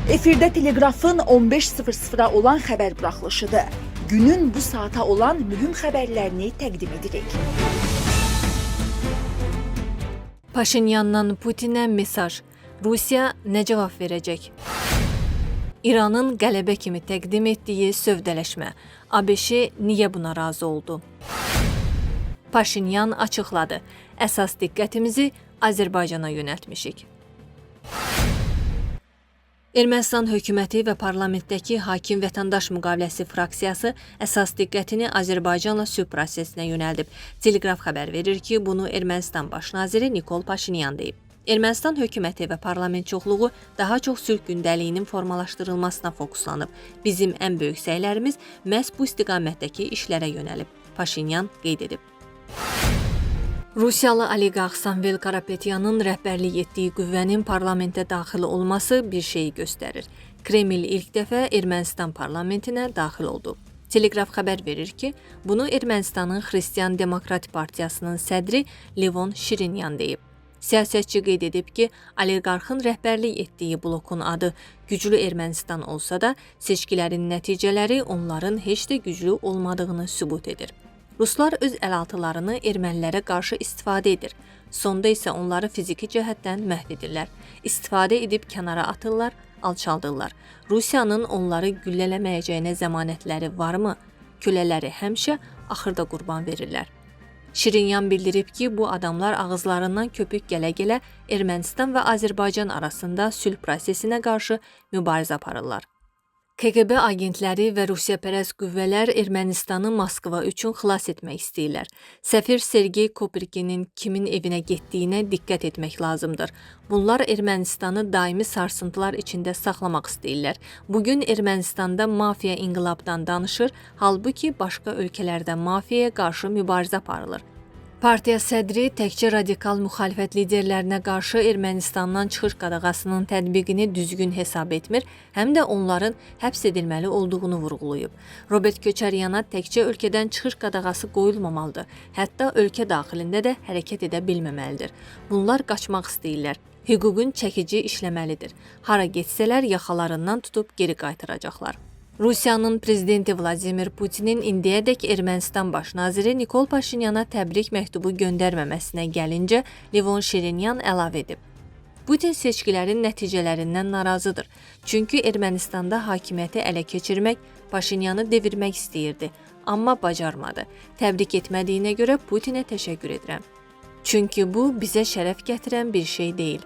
Efirdə Telegrafın 15:00-a olan xəbər buraxılışıdır. Günün bu saata olan mühüm xəbərlərini təqdim edirik. Paşinyandan Putinə mesaj. Rusiya nə cavab verəcək? İranın qələbə kimi təqdim etdiyi sövdələşmə. ABŞ niyə buna razı oldu? Paşinyan açıqladı. Əsas diqqətimizi Azərbaycana yönəltmişik. Ermənistan hökuməti və parlamentdəki hakim vətəndaş müqaviləsi fraksiyası əsas diqqətini Azərbaycanla sülh prosesinə yönəldib. Telegraf xəbər verir ki, bunu Ermənistan baş naziri Nikol Paşinyan deyib. Ermənistan hökuməti və parlament çoxluğu daha çox sülh gündəliyinin formalaşdırılmasına fokuslanıb. Bizim ən böyük səylərimiz məhz bu istiqamətdəki işlərə yönəlib, Paşinyan qeyd edib. Rusiyalı oliqarx Samvel Karapetyanın rəhbərlik etdiyi qüvvənin parlamentə daxil olması bir şeyi göstərir. Kreml ilk dəfə Ermənistan parlamentinə daxil oldu. Telegraf xəbər verir ki, bunu Ermənistanın Xristian Demokrat Partiyasının sədri Levon Şirinyan deyib. Siyasətçi qeyd edib ki, oliqarxın rəhbərlik etdiyi blokun adı güclü Ermənistan olsa da, seçkilərin nəticələri onların heç də güclü olmadığını sübut edir. Ruslar öz əlaltılarını ermənilərə qarşı istifadə edir. Sonda isə onları fiziki cəhətdən məhv edirlər. İstifadə edib kənara atırlar, alçaldırlar. Rusiyanın onları güllələməyəcəyinə zəmanətləri varmı? Kölələri həmişə axırda qurban verirlər. Şirinyan bildirib ki, bu adamlar ağızlarından köpük gələ-gələ Ermənistan və Azərbaycan arasında sülh prosesinə qarşı mübarizə aparırlar. KGB agentləri və Rusiyapərəst qüvvələr Ermənistanı Moskva üçün xilas etmək istəyirlər. Səfir Sergey Koprikinin kimin evinə getdiyinə diqqət etmək lazımdır. Bunlar Ermənistanı daimi sarsıntılar içində saxlamaq istəyirlər. Bugün Ermənistanda mafiya inqilabdan danışır, halbuki başqa ölkələrdə mafiyaya qarşı mübarizə aparılır. Partiya sədri təkcə radikal müxalifət liderlərinə qarşı Ermənistandan çıxış qadağasının tətbiqini düzgün hesab etmir, həm də onların həbs edilməli olduğunu vurğulayıb. Robert Köçəryana təkcə ölkədən çıxış qadağası qoyulmamalıdır, hətta ölkə daxilində də hərəkət edə bilməməlidir. Bunlar qaçmaq istəyirlər. Hüququn çəkici işləməlidir. Hara getsələr yaxalarından tutub geri qaytaracaqlar. Rusiyanın prezidenti Vladimir Putinin indiyədək Ermənistan baş naziri Nikol Paşinyana təbrik məktubu göndərməməsinə gəlincə, Levon Şirinyan əlavə edib. Putin seçkilərin nəticələrindən narazıdır. Çünki Ermənistanda hakimiyyəti ələ keçirmək, Paşinyanı devirmək istəyirdi, amma bacarmadı. Təbrik etmədiyinə görə Putinə təşəkkür edirəm. Çünki bu bizə şərəf gətirən bir şey deyil.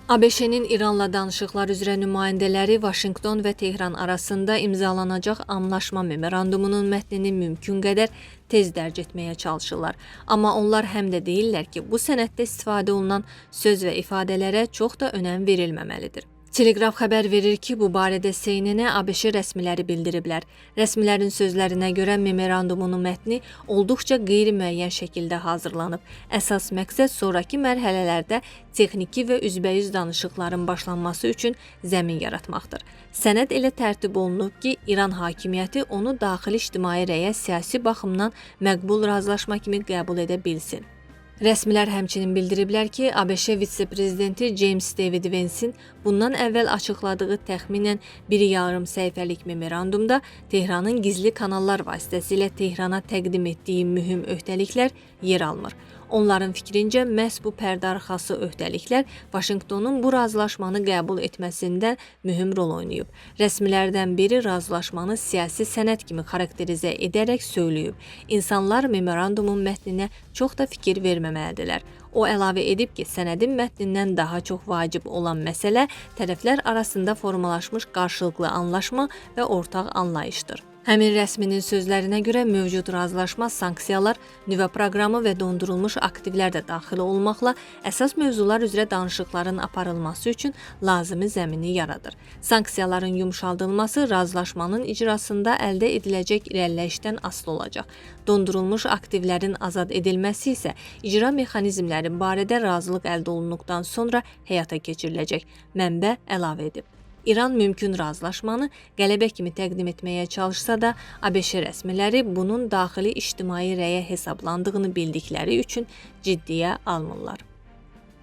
ABŞ-nin İranla danışıqlar üzrə nümayəndələri Vaşinqton və Tehran arasında imzalanacaq anlaşma memorandumunun mətnini mümkün qədər tez dərc etməyə çalışırlar. Amma onlar həm də deyirlər ki, bu sənəddə istifadə olunan söz və ifadələrə çox da önəm verilməməlidir. Telegraf xəbər verir ki, bu barədə CNN-ə ABŞ rəsmiləri bildiriblər. Rəsmilərin sözlərinə görə memorandumun mətni olduqca qeyri-müəyyən şəkildə hazırlanıb. Əsas məqsəd sonrakı mərhələlərdə texniki və üzbəyüz danışıqların başlanması üçün zəmin yaratmaqdır. Sənəd elə tərtib olunub ki, İran hakimiyyəti onu daxili ictimai rəyə siyasi baxımdan məqbul razılaşma kimi qəbul edə bilsin. Rəsmilər həmçinin bildiriblər ki, ABŞ vitse-prezidenti James David Vance'in bundan əvvəl açıqladığı təxminən 1,5 səhifəlik memorandumda Tehranın gizli kanallar vasitəsilə Tehrana təqdim etdiyi mühüm öhdəliklər yer almır. Onların fikrincə, məhz bu pərdarxası öhdəliklər Vaşinqtonun bu razılaşmanı qəbul etməsində mühüm rol oynayıb. Rəsmilərdən biri razılaşmanı siyasi sənəd kimi xarakterizə edərək söyləyib. İnsanlar memorandumun mətninə çox da fikir verməməlidirlər. O əlavə edib ki, sənədin mətnindən daha çox vacib olan məsələ tərəflər arasında formalaşmış qarşılıqlı anlaşma və ortaq anlayışdır. Həmin rəsminin sözlərinə görə mövcud razılaşma sanksiyalar, nüvə proqramı və dondurulmuş aktivlər də daxil olmaqla əsas mövzular üzrə danışıqların aparılması üçün lazımi zəmini yaradır. Sanksiyaların yumşaldılması razılaşmanın icrasında əldə ediləcək irəliləyişdən asılı olacaq. Dondurulmuş aktivlərin azad edilməsi isə icra mexanizmləri barədə razılıq əldə olunduqdan sonra həyata keçiriləcək, mənbə əlavə edib. İran mümkün razılaşmanı qələbə kimi təqdim etməyə çalışsa da, ABŞ rəsmiləri bunun daxili ictimai rəyə hesablandığını bildikləri üçün ciddiyə almırlar.